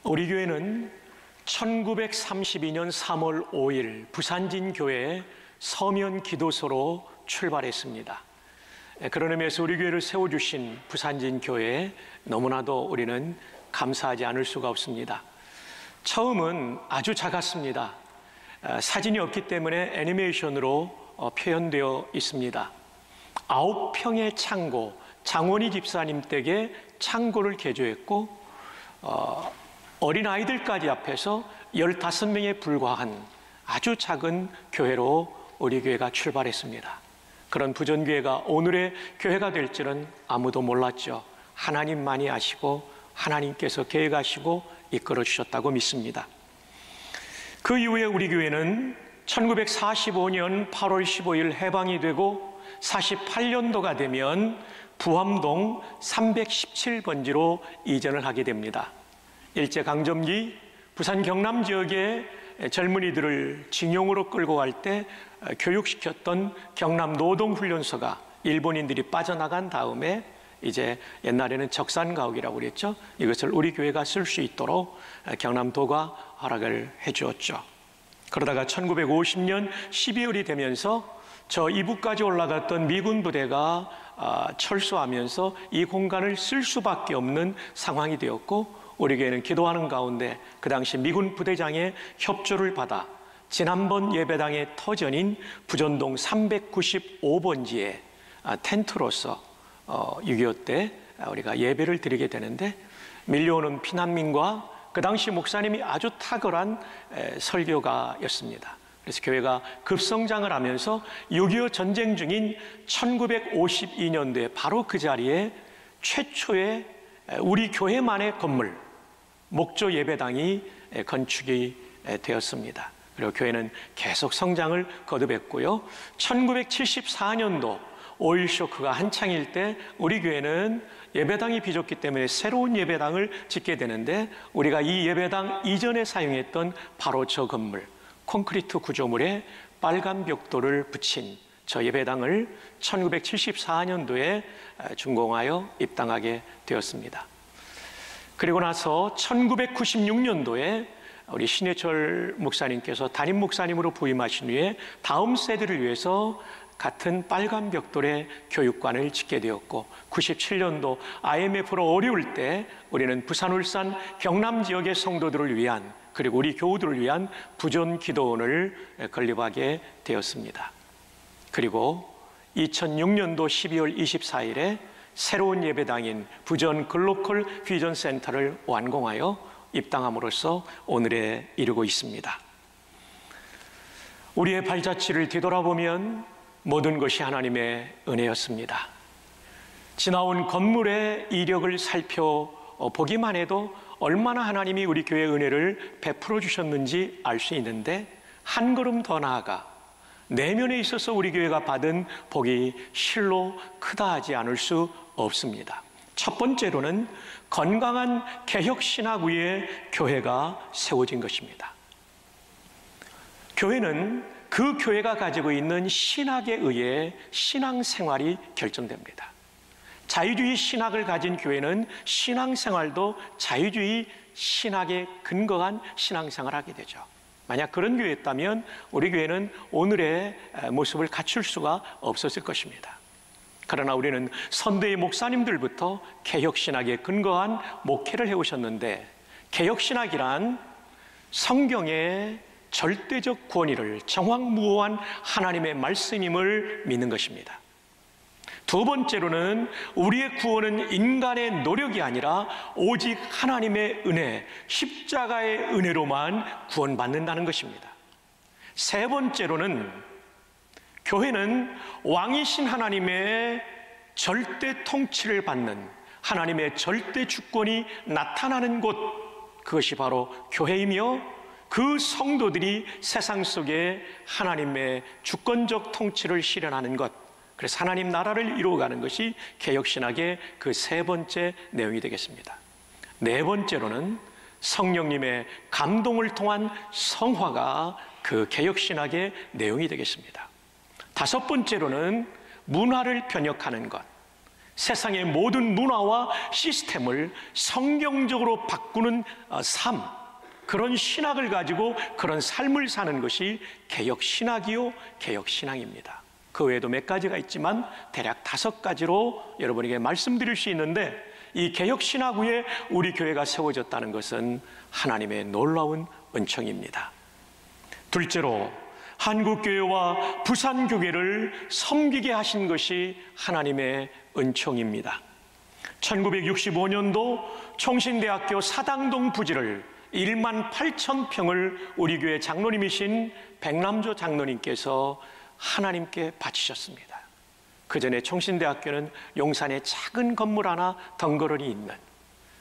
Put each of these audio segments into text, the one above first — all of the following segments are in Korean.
우리 교회는 1932년 3월 5일 부산진교회 서면 기도소로 출발했습니다. 그런 의미에서 우리 교회를 세워주신 부산진교회에 너무나도 우리는 감사하지 않을 수가 없습니다. 처음은 아주 작았습니다. 사진이 없기 때문에 애니메이션으로 표현되어 있습니다. 9평의 창고, 장원희 집사님 댁에 창고를 개조했고 어린아이들까지 앞에서 15명에 불과한 아주 작은 교회로 우리 교회가 출발했습니다. 그런 부전교회가 오늘의 교회가 될 줄은 아무도 몰랐죠. 하나님만이 아시고 하나님께서 계획하시고 이끌어 주셨다고 믿습니다. 그 이후에 우리 교회는 1945년 8월 15일 해방이 되고 48년도가 되면 부암동 317번지로 이전을 하게 됩니다. 일제강점기 부산 경남 지역의 젊은이들을 징용으로 끌고 갈 때 교육시켰던 경남 노동훈련소가 일본인들이 빠져나간 다음에 이제 옛날에는 적산가옥이라고 그랬죠. 이것을 우리 교회가 쓸 수 있도록 경남도가 허락을 해주었죠. 그러다가 1950년 12월이 되면서 저 이북까지 올라갔던 미군 부대가 철수하면서 이 공간을 쓸 수밖에 없는 상황이 되었고, 우리 교회는 기도하는 가운데 그 당시 미군 부대장의 협조를 받아 지난번 예배당의 터전인 부전동 395번지에 텐트로서 6.25 때 우리가 예배를 드리게 되는데, 밀려오는 피난민과 그 당시 목사님이 아주 탁월한 설교가였습니다. 그래서 교회가 급성장을 하면서 6.25 전쟁 중인 1952년도에 바로 그 자리에 최초의 우리 교회만의 건물, 목조 예배당이 건축이 되었습니다. 그리고 교회는 계속 성장을 거듭했고요. 1974년도 오일 쇼크가 한창일 때 우리 교회는 예배당이 비좁기 때문에 새로운 예배당을 짓게 되는데, 우리가 이 예배당 이전에 사용했던 바로 저 건물, 콘크리트 구조물에 빨간 벽돌을 붙인 저 예배당을 1974년도에 준공하여 입당하게 되었습니다. 그리고 나서 1996년도에 우리 신해철 목사님께서 담임 목사님으로 부임하신 후에 다음 세대를 위해서 같은 빨간 벽돌의 교육관을 짓게 되었고, 97년도 IMF로 어려울 때 우리는 부산, 울산, 경남 지역의 성도들을 위한, 그리고 우리 교우들을 위한 부전 기도원을 건립하게 되었습니다. 그리고 2006년도 12월 24일에 새로운 예배당인 부전 글로컬 퓨전 센터를 완공하여 입당함으로써 오늘에 이르고 있습니다. 우리의 발자취를 뒤돌아보면 모든 것이 하나님의 은혜였습니다. 지나온 건물의 이력을 살펴보기만 해도 얼마나 하나님이 우리 교회의 은혜를 베풀어 주셨는지 알 수 있는데, 한 걸음 더 나아가 내면에 있어서 우리 교회가 받은 복이 실로 크다 하지 않을 수 없습니다. 첫 번째로는 건강한 개혁신학 위에 교회가 세워진 것입니다. 교회는 그 교회가 가지고 있는 신학에 의해 신앙생활이 결정됩니다. 자유주의 신학을 가진 교회는 신앙생활도 자유주의 신학에 근거한 신앙생활을 하게 되죠. 만약 그런 교회였다면 우리 교회는 오늘의 모습을 갖출 수가 없었을 것입니다. 그러나 우리는 선대의 목사님들부터 개혁신학에 근거한 목회를 해오셨는데, 개혁신학이란 성경의 절대적 권위를 정확무오한 하나님의 말씀임을 믿는 것입니다. 두 번째로는 우리의 구원은 인간의 노력이 아니라 오직 하나님의 은혜, 십자가의 은혜로만 구원받는다는 것입니다. 세 번째로는 교회는 왕이신 하나님의 절대 통치를 받는, 하나님의 절대 주권이 나타나는 곳, 그것이 바로 교회이며, 그 성도들이 세상 속에 하나님의 주권적 통치를 실현하는 것, 그래서 하나님 나라를 이루어가는 것이 개혁신학의 그 세 번째 내용이 되겠습니다. 네 번째로는 성령님의 감동을 통한 성화가 그 개혁신학의 내용이 되겠습니다. 다섯 번째로는 문화를 변혁하는 것, 세상의 모든 문화와 시스템을 성경적으로 바꾸는 삶, 그런 신학을 가지고 그런 삶을 사는 것이 개혁신학이요 개혁신앙입니다. 그 외에도 몇 가지가 있지만 대략 5가지로 여러분에게 말씀드릴 수 있는데, 이 개혁신학 위에 우리 교회가 세워졌다는 것은 하나님의 놀라운 은총입니다. 둘째로, 한국교회와 부산교회를 섬기게 하신 것이 하나님의 은총입니다. 1965년도 총신대학교 사당동 부지를 1만 8천 평을 우리 교회 장로님이신 백남조 장로님께서 하나님께 바치셨습니다. 그 전에 총신대학교는 용산에 작은 건물 하나 덩그러니 있는,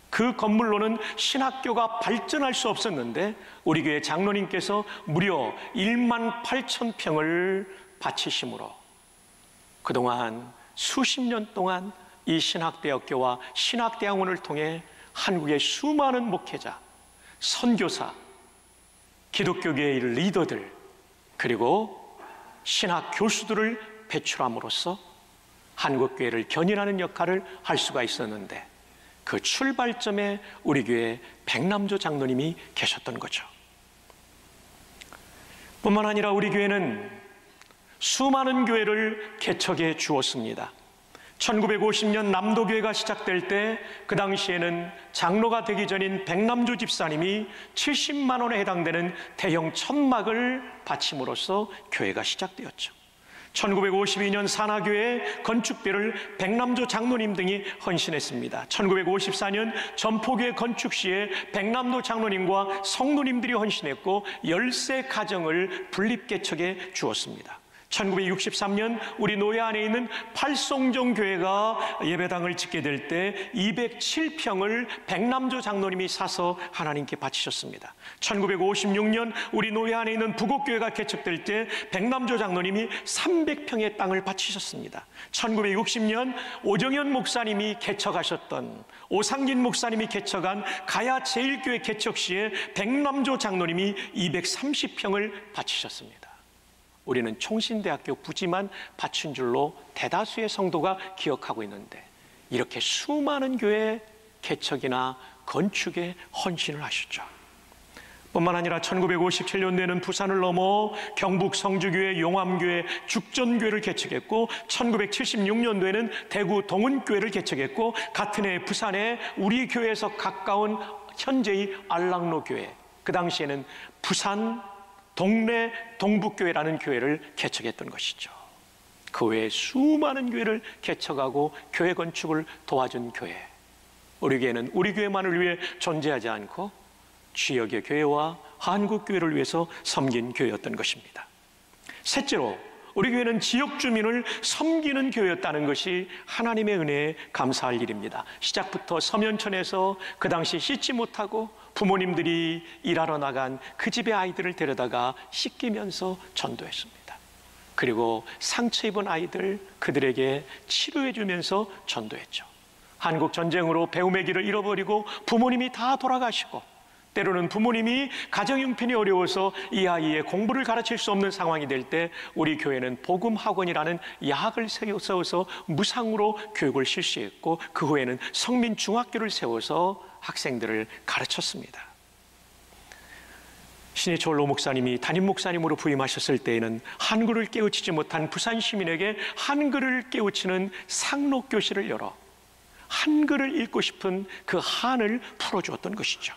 그 건물로는 신학교가 발전할 수 없었는데 우리 교회 장로님께서 무려 1만 8천 평을 바치심으로 그동안 수십 년 동안 이 신학대학교와 신학대학원을 통해 한국의 수많은 목회자, 선교사, 기독교계의 리더들, 그리고 신학 교수들을 배출함으로써 한국교회를 견인하는 역할을 할 수가 있었는데, 그 출발점에 우리 교회 백남조 장로님이 계셨던 거죠. 뿐만 아니라 우리 교회는 수많은 교회를 개척해 주었습니다. 1950년 남도교회가 시작될 때 그 당시에는 장로가 되기 전인 백남조 집사님이 70만 원에 해당되는 대형 천막을 바침으로써 교회가 시작되었죠. 1952년 산하교회 건축비를 백남조 장로님 등이 헌신했습니다. 1954년 전포교회 건축 시에 백남조 장로님과 성도님들이 헌신했고 13가정을 분립개척해 주었습니다. 1963년 우리 노예 안에 있는 팔송정교회가 예배당을 짓게 될 때 207평을 백남조 장로님이 사서 하나님께 바치셨습니다. 1956년 우리 노예 안에 있는 부곡교회가 개척될 때 백남조 장로님이 300평의 땅을 바치셨습니다. 1960년 오정현 목사님이 개척하셨던, 오상진 목사님이 개척한 가야 제일교회 개척 시에 백남조 장로님이 230평을 바치셨습니다. 우리는 총신대학교 부지만 바친 줄로 대다수의 성도가 기억하고 있는데, 이렇게 수많은 교회 개척이나 건축에 헌신을 하셨죠. 뿐만 아니라 1957년도에는 부산을 넘어 경북 성주교회, 용암교회, 죽전교회를 개척했고 1976년도에는 대구 동은교회를 개척했고 같은 해 부산에 우리 교회에서 가까운 현재의 알랑로교회, 그 당시에는 부산 동래 동북교회라는 교회를 개척했던 것이죠. 그 외에 수많은 교회를 개척하고 교회 건축을 도와준 교회, 우리 교회는 우리 교회만을 위해 존재하지 않고 지역의 교회와 한국교회를 위해서 섬긴 교회였던 것입니다. 셋째로, 우리 교회는 지역 주민을 섬기는 교회였다는 것이 하나님의 은혜에 감사할 일입니다. 시작부터 서면천에서 그 당시 씻지 못하고 부모님들이 일하러 나간 그 집의 아이들을 데려다가 씻기면서 전도했습니다. 그리고 상처 입은 아이들, 그들에게 치료해 주면서 전도했죠. 한국 전쟁으로 배움의 길을 잃어버리고 부모님이 다 돌아가시고, 때로는 부모님이 가정 형편이 어려워서 이 아이의 공부를 가르칠 수 없는 상황이 될 때 우리 교회는 복음학원이라는 야학을 세워서 무상으로 교육을 실시했고, 그 후에는 성민중학교를 세워서 학생들을 가르쳤습니다. 신해철 로 목사님이 담임 목사님으로 부임하셨을 때에는 한글을 깨우치지 못한 부산 시민에게 한글을 깨우치는 상록교실을 열어 한글을 읽고 싶은 그 한을 풀어주었던 것이죠.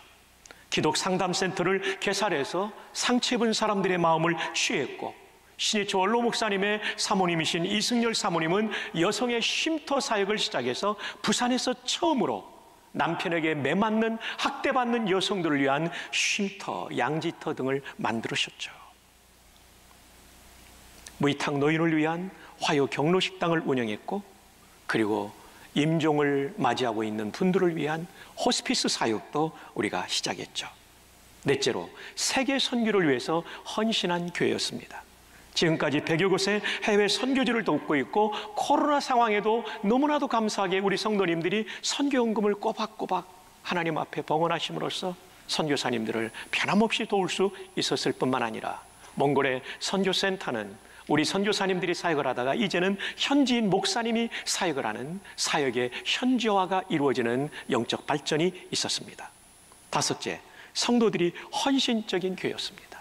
기독상담센터를 개설해서 상처 입은 사람들의 마음을 취했고, 신해철 원로 목사님의 사모님이신 이승열 사모님은 여성의 쉼터 사역을 시작해서 부산에서 처음으로 남편에게 매맞는 학대받는 여성들을 위한 쉼터, 양지터 등을 만들으셨죠. 무이탁 노인을 위한 화요 경로식당을 운영했고, 그리고 임종을 맞이하고 있는 분들을 위한 호스피스 사역도 우리가 시작했죠. 넷째로, 세계 선교를 위해서 헌신한 교회였습니다. 지금까지 100여 곳의 해외 선교지를 돕고 있고, 코로나 상황에도 너무나도 감사하게 우리 성도님들이 선교헌금을 꼬박꼬박 하나님 앞에 봉헌하심으로써 선교사님들을 변함없이 도울 수 있었을 뿐만 아니라 몽골의 선교센터는 우리 선교사님들이 사역을 하다가 이제는 현지인 목사님이 사역을 하는 사역의 현지화가 이루어지는 영적 발전이 있었습니다. 다섯째, 성도들이 헌신적인 교회였습니다.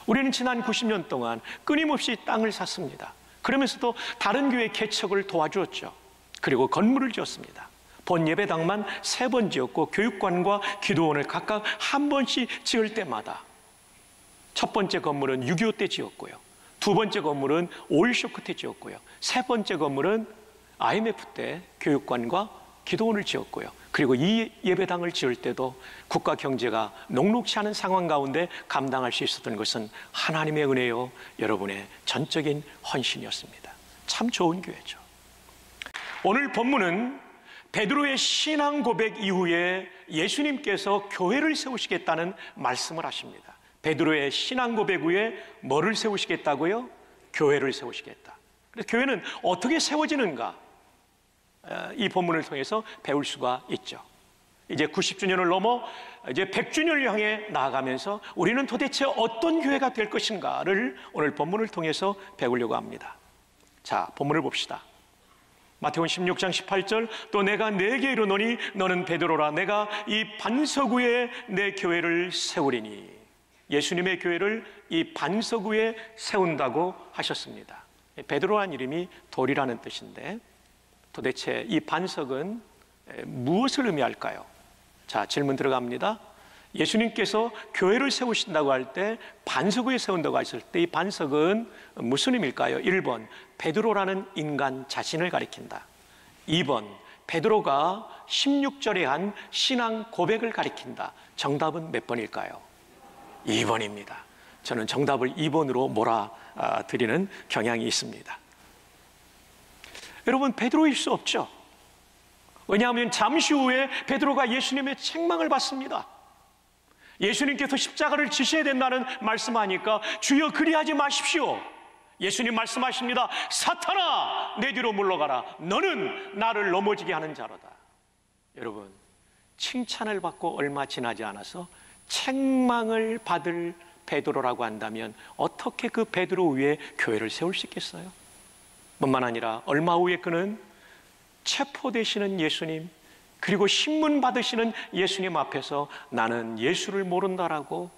우리는 지난 90년 동안 끊임없이 땅을 샀습니다. 그러면서도 다른 교회 개척을 도와주었죠. 그리고 건물을 지었습니다. 본 예배당만 3번 지었고 교육관과 기도원을 각각 1번씩 지을 때마다 첫 번째 건물은 6.25 때 지었고요, 두 번째 건물은 오일 쇼크 때 지었고요, 세 번째 건물은 IMF 때 교육관과 기도원을 지었고요, 그리고 이 예배당을 지을 때도 국가 경제가 녹록치 않은 상황 가운데 감당할 수 있었던 것은 하나님의 은혜요, 여러분의 전적인 헌신이었습니다. 참 좋은 교회죠. 오늘 본문은 베드로의 신앙 고백 이후에 예수님께서 교회를 세우시겠다는 말씀을 하십니다. 베드로의 신앙 고백 후에 뭐를 세우시겠다고요? 교회를 세우시겠다. 그래서 교회는 어떻게 세워지는가? 이 본문을 통해서 배울 수가 있죠. 이제 90주년을 넘어 이제 100주년을 향해 나아가면서 우리는 도대체 어떤 교회가 될 것인가를 오늘 본문을 통해서 배우려고 합니다. 자, 본문을 봅시다. 마태복음 16장 18절, 또 내가 네게 이르노니 너는 베드로라, 내가 이 반석 위에 내 교회를 세우리니. 예수님의 교회를 이 반석 위에 세운다고 하셨습니다. 베드로란 이름이 돌이라는 뜻인데 도대체 이 반석은 무엇을 의미할까요? 자, 질문 들어갑니다. 예수님께서 교회를 세우신다고 할 때, 반석 위에 세운다고 하실 때 이 반석은 무슨 의미일까요? 1번, 베드로라는 인간 자신을 가리킨다. 2번, 베드로가 16절에 한 신앙 고백을 가리킨다. 정답은 몇 번일까요? 2번입니다. 저는 정답을 2번으로 몰아드리는 경향이 있습니다. 여러분, 베드로일 수 없죠. 왜냐하면 잠시 후에 베드로가 예수님의 책망을 받습니다. 예수님께서 십자가를 지셔야 된다는 말씀하니까 주여 그리하지 마십시오. 예수님 말씀하십니다. 사탄아, 내 뒤로 물러가라. 너는 나를 넘어지게 하는 자로다. 여러분, 칭찬을 받고 얼마 지나지 않아서 책망을 받을 베드로라고 한다면 어떻게 그 베드로 위에 교회를 세울 수 있겠어요? 뿐만 아니라 얼마 후에 그는 체포되시는 예수님, 그리고 신문 받으시는 예수님 앞에서 나는 예수를 모른다라고,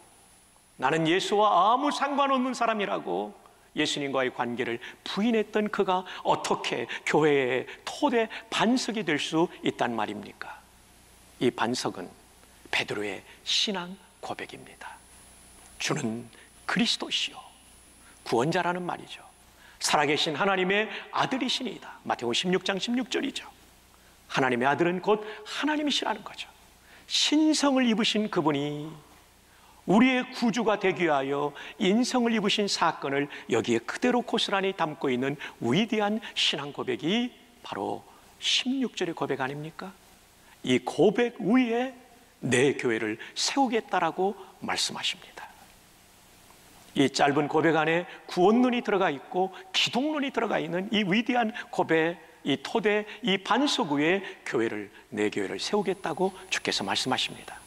나는 예수와 아무 상관없는 사람이라고 예수님과의 관계를 부인했던 그가 어떻게 교회의 토대 반석이 될 수 있단 말입니까? 이 반석은 베드로의 신앙 고백입니다. 주는 그리스도시요 구원자라는 말이죠. 살아계신 하나님의 아들이시니이다. 마태복음 16장 16절이죠. 하나님의 아들은 곧 하나님이시라는 거죠. 신성을 입으신 그분이 우리의 구주가 되기 위하여 인성을 입으신 사건을 여기에 그대로 고스란히 담고 있는 위대한 신앙 고백이 바로 16절의 고백 아닙니까? 이 고백 위에 내 교회를 세우겠다라고 말씀하십니다. 이 짧은 고백 안에 구원론이 들어가 있고 기독론이 들어가 있는 이 위대한 고백, 이 토대, 이 반석 위에 교회를, 내 교회를 세우겠다고 주께서 말씀하십니다.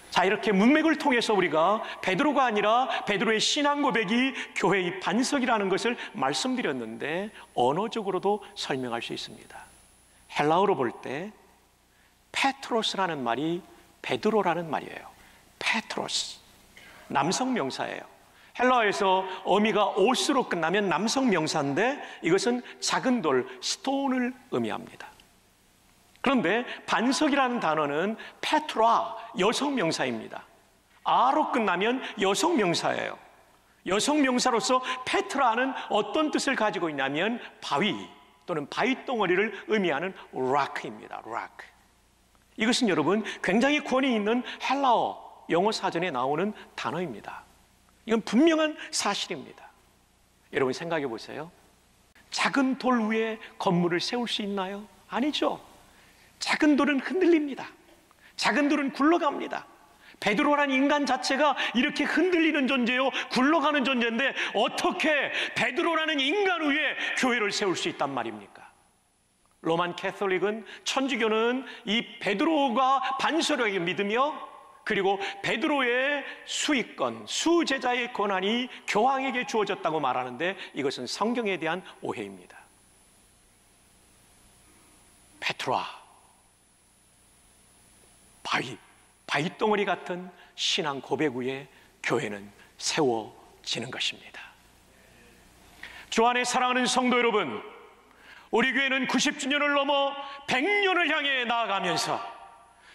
자, 이렇게 문맥을 통해서 우리가 베드로가 아니라 베드로의 신앙 고백이 교회의 반석이라는 것을 말씀드렸는데 언어적으로도 설명할 수 있습니다. 헬라어로 볼 때 페트로스라는 말이 베드로라는 말이에요. 페트로스, 남성 명사예요. 헬라어에서 어미가 오스로 끝나면 남성 명사인데 이것은 작은 돌, 스톤을 의미합니다. 그런데 반석이라는 단어는 페트라, 여성 명사입니다. 아로 끝나면 여성 명사예요. 여성 명사로서 페트라는 어떤 뜻을 가지고 있냐면 바위 또는 바위 덩어리를 의미하는 락입니다. 락. 이것은 여러분 굉장히 권위 있는 헬라어 영어 사전에 나오는 단어입니다. 이건 분명한 사실입니다. 여러분 생각해 보세요. 작은 돌 위에 건물을 세울 수 있나요? 아니죠. 작은 돌은 흔들립니다. 작은 돌은 굴러갑니다. 베드로라는 인간 자체가 이렇게 흔들리는 존재요, 굴러가는 존재인데 어떻게 베드로라는 인간 위에 교회를 세울 수 있단 말입니까? 로만 캐톨릭은, 천주교는 이 베드로가 반석이라고 믿으며 그리고 베드로의 수익권, 수제자의 권한이 교황에게 주어졌다고 말하는데 이것은 성경에 대한 오해입니다. 베드로아, 바위덩어리 같은 신앙 고백 위에 교회는 세워지는 것입니다. 주 안에 사랑하는 성도 여러분, 우리 교회는 90주년을 넘어 100년을 향해 나아가면서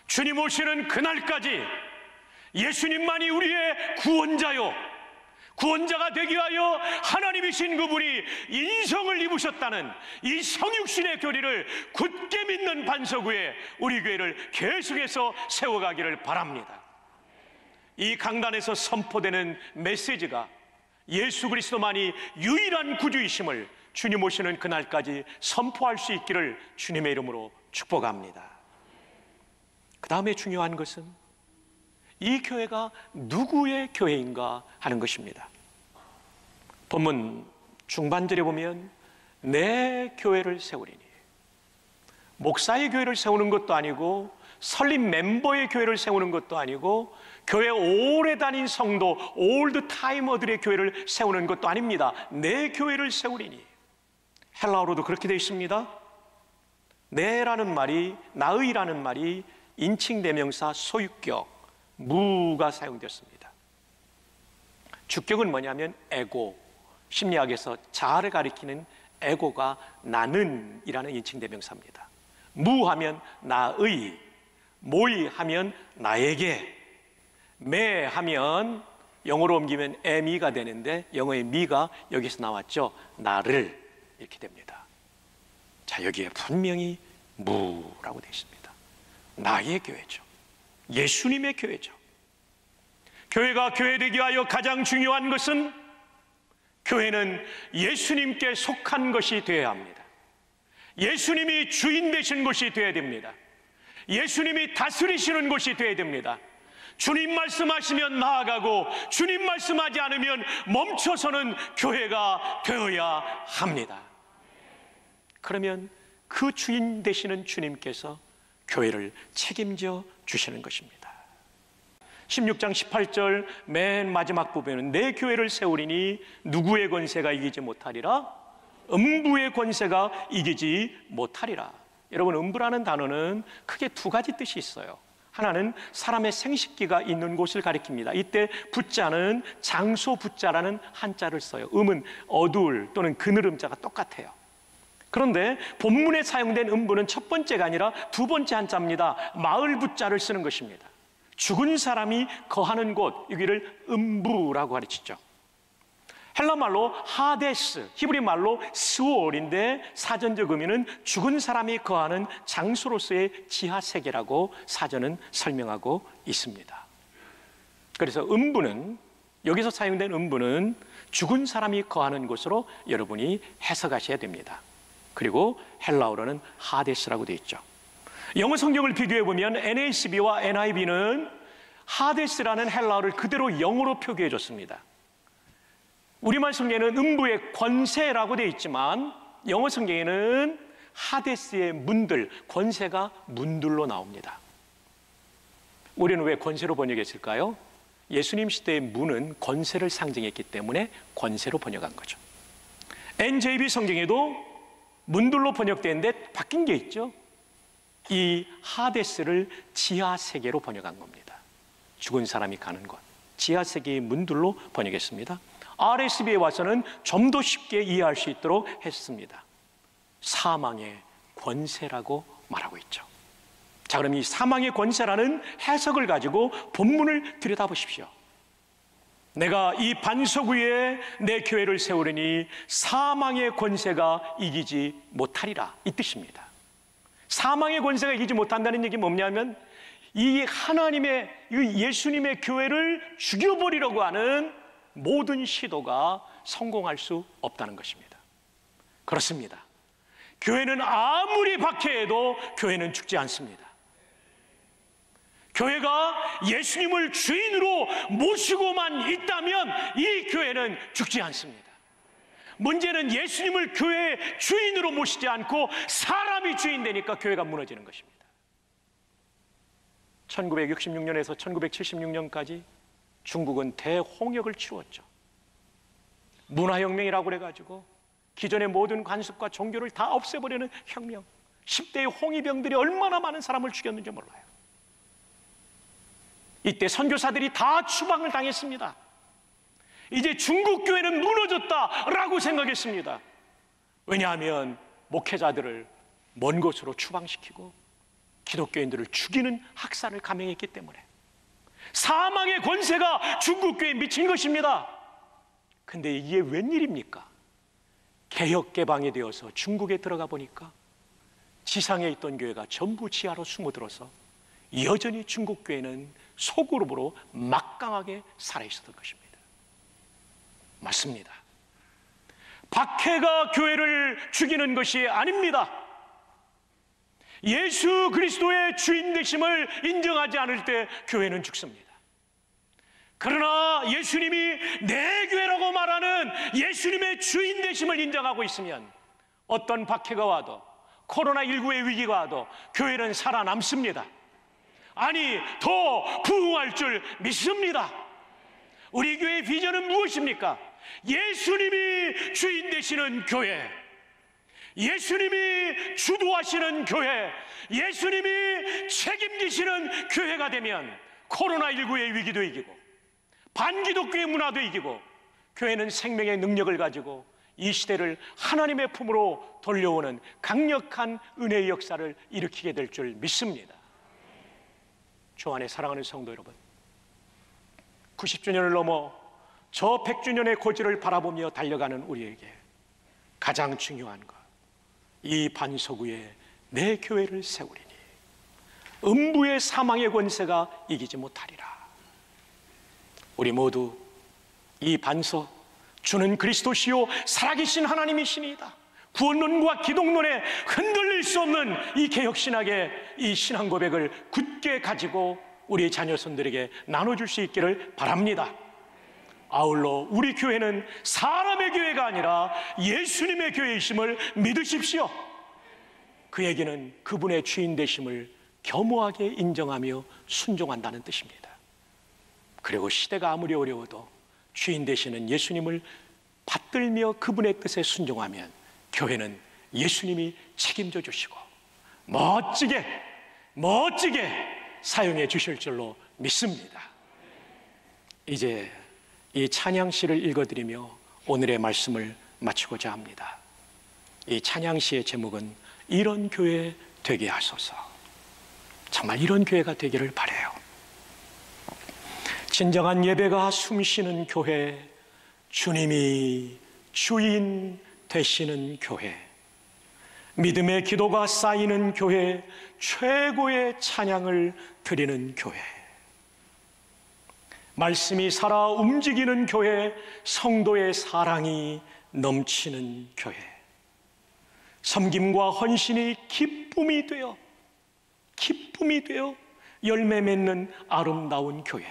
주님 오시는 그날까지 예수님만이 우리의 구원자요, 구원자가 되기 위하여 하나님이신 그분이 인성을 입으셨다는 이 성육신의 교리를 굳게 믿는 반석 위에 우리 교회를 계속해서 세워가기를 바랍니다. 이 강단에서 선포되는 메시지가 예수 그리스도만이 유일한 구주이심을 주님 오시는 그날까지 선포할 수 있기를 주님의 이름으로 축복합니다. 그 다음에 중요한 것은 이 교회가 누구의 교회인가 하는 것입니다. 본문 중반절에 보면 내 교회를 세우리니, 목사의 교회를 세우는 것도 아니고 설립 멤버의 교회를 세우는 것도 아니고 교회 오래 다닌 성도, 올드 타이머들의 교회를 세우는 것도 아닙니다. 내 교회를 세우리니. 헬라어로도 그렇게 되어 있습니다. 내라는 말이, 나의라는 말이 인칭 대명사 소유격, 무가 사용되었습니다. 주격은 뭐냐면 에고, 심리학에서 자아를 가리키는 에고가 나는 이라는 인칭 대명사입니다. 무하면 나의, 모이 하면 나에게, 매 하면 영어로 옮기면 에미가 되는데 영어의 미가 여기서 나왔죠. 나를, 이렇게 됩니다. 자, 여기에 분명히 무라고 되어 있습니다. 나의 교회죠. 예수님의 교회죠. 교회가 교회되기 위하여 가장 중요한 것은 교회는 예수님께 속한 것이 되어야 합니다. 예수님이 주인 되신 것이 되어야 됩니다. 예수님이 다스리시는 것이 되어야 됩니다. 주님 말씀하시면 나아가고 주님 말씀하지 않으면 멈춰서는 교회가 되어야 합니다. 그러면 그 주인 되시는 주님께서 교회를 책임져 주시는 것입니다. 16장 18절 맨 마지막 부분에는 내 교회를 세우리니 누구의 권세가 이기지 못하리라? 음부의 권세가 이기지 못하리라. 여러분, 음부라는 단어는 크게 두 가지 뜻이 있어요. 하나는 사람의 생식기가 있는 곳을 가리킵니다. 이때 부자는 장소 부자라는 한자를 써요. 음은 어두울 또는 그늘음자가 똑같아요. 그런데 본문에 사용된 음부는 첫 번째가 아니라 두 번째 한자입니다. 마을 부자를 쓰는 것입니다. 죽은 사람이 거하는 곳, 여기를 음부라고 가르치죠. 헬라말로 하데스, 히브리 말로 스올인데 사전적 의미는 죽은 사람이 거하는 장소로서의 지하세계라고 사전은 설명하고 있습니다. 그래서 음부는, 여기서 사용된 음부는 죽은 사람이 거하는 곳으로 여러분이 해석하셔야 됩니다. 그리고 헬라어로는 하데스라고 되어 있죠. 영어 성경을 비교해 보면 NASB와 NIV는 하데스라는 헬라어를 그대로 영어로 표기해 줬습니다. 우리말 성경에는 음부의 권세라고 되어 있지만 영어 성경에는 하데스의 문들, 권세가 문들로 나옵니다. 우리는 왜 권세로 번역했을까요? 예수님 시대의 문은 권세를 상징했기 때문에 권세로 번역한 거죠. NJB 성경에도 문들로 번역되는데 바뀐 게 있죠. 이 하데스를 지하세계로 번역한 겁니다. 죽은 사람이 가는 곳, 지하세계의 문들로 번역했습니다. RSV에 와서는 좀 더 쉽게 이해할 수 있도록 했습니다. 사망의 권세라고 말하고 있죠. 자, 그럼 이 사망의 권세라는 해석을 가지고 본문을 들여다보십시오. 내가 이 반석 위에 내 교회를 세우려니 사망의 권세가 이기지 못하리라, 이 뜻입니다. 사망의 권세가 이기지 못한다는 얘기 뭐냐면 이 하나님의, 이 예수님의 교회를 죽여버리려고 하는 모든 시도가 성공할 수 없다는 것입니다. 그렇습니다. 교회는 아무리 박해해도 교회는 죽지 않습니다. 교회가 예수님을 주인으로 모시고만 있다면 이 교회는 죽지 않습니다. 문제는 예수님을 교회의 주인으로 모시지 않고 사람이 주인 되니까 교회가 무너지는 것입니다. 1966년에서 1976년까지 중국은 대홍역을 치루었죠. 문화혁명이라고 그래가지고 기존의 모든 관습과 종교를 다 없애버리는 혁명. 10대의 홍위병들이 얼마나 많은 사람을 죽였는지 몰라요. 이때 선교사들이 다 추방을 당했습니다. 이제 중국 교회는 무너졌다라고 생각했습니다. 왜냐하면 목회자들을 먼 곳으로 추방시키고 기독교인들을 죽이는 학살을 감행했기 때문에 사망의 권세가 중국 교회에 미친 것입니다. 근데 이게 웬일입니까? 개혁 개방이 되어서 중국에 들어가 보니까 지상에 있던 교회가 전부 지하로 숨어들어서 여전히 중국 교회는 소그룹으로 막강하게 살아있었던 것입니다. 맞습니다. 박해가 교회를 죽이는 것이 아닙니다. 예수 그리스도의 주인 되심을 인정하지 않을 때 교회는 죽습니다. 그러나 예수님이 내 교회라고 말하는 예수님의 주인 되심을 인정하고 있으면 어떤 박해가 와도 코로나19의 위기가 와도 교회는 살아남습니다. 아니, 더 부흥할 줄 믿습니다. 우리 교회의 비전은 무엇입니까? 예수님이 주인 되시는 교회, 예수님이 주도하시는 교회, 예수님이 책임지시는 교회가 되면 코로나19의 위기도 이기고 반기독교의 문화도 이기고 교회는 생명의 능력을 가지고 이 시대를 하나님의 품으로 돌려오는 강력한 은혜의 역사를 일으키게 될 줄 믿습니다. 주 안에 사랑하는 성도 여러분, 90주년을 넘어 저 100주년의 고지를 바라보며 달려가는 우리에게 가장 중요한 것, 이 반석 위에 내 교회를 세우리니 음부의 사망의 권세가 이기지 못하리라. 우리 모두 이 반석, 주는 그리스도시요 살아계신 하나님이시니이다, 구원론과 기독론에 흔들릴 수 없는 이 개혁신학의 이 신앙 고백을 굳게 가지고 우리 자녀손들에게 나눠줄 수 있기를 바랍니다. 아울러 우리 교회는 사람의 교회가 아니라 예수님의 교회이심을 믿으십시오. 그 얘기는 그분의 주인 되심을 겸허하게 인정하며 순종한다는 뜻입니다. 그리고 시대가 아무리 어려워도 주인 되시는 예수님을 받들며 그분의 뜻에 순종하면 교회는 예수님이 책임져 주시고 멋지게 사용해 주실 줄로 믿습니다. 이제 이 찬양시를 읽어드리며 오늘의 말씀을 마치고자 합니다. 이 찬양시의 제목은 이런 교회 되게 하소서. 정말 이런 교회가 되기를 바라요. 진정한 예배가 숨쉬는 교회, 주님이 주인 되시는 교회, 믿음의 기도가 쌓이는 교회, 최고의 찬양을 드리는 교회, 말씀이 살아 움직이는 교회, 성도의 사랑이 넘치는 교회, 섬김과 헌신이 기쁨이 되어 열매 맺는 아름다운 교회,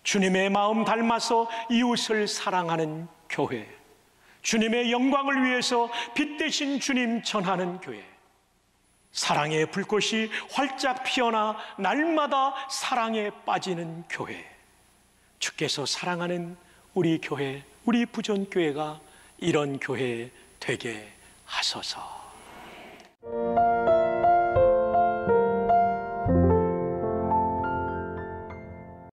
주님의 마음 닮아서 이웃을 사랑하는 교회, 주님의 영광을 위해서 빛 대신 주님 전하는 교회, 사랑의 불꽃이 활짝 피어나 날마다 사랑에 빠지는 교회, 주께서 사랑하는 우리 교회, 우리 부전교회가 이런 교회 되게 하소서.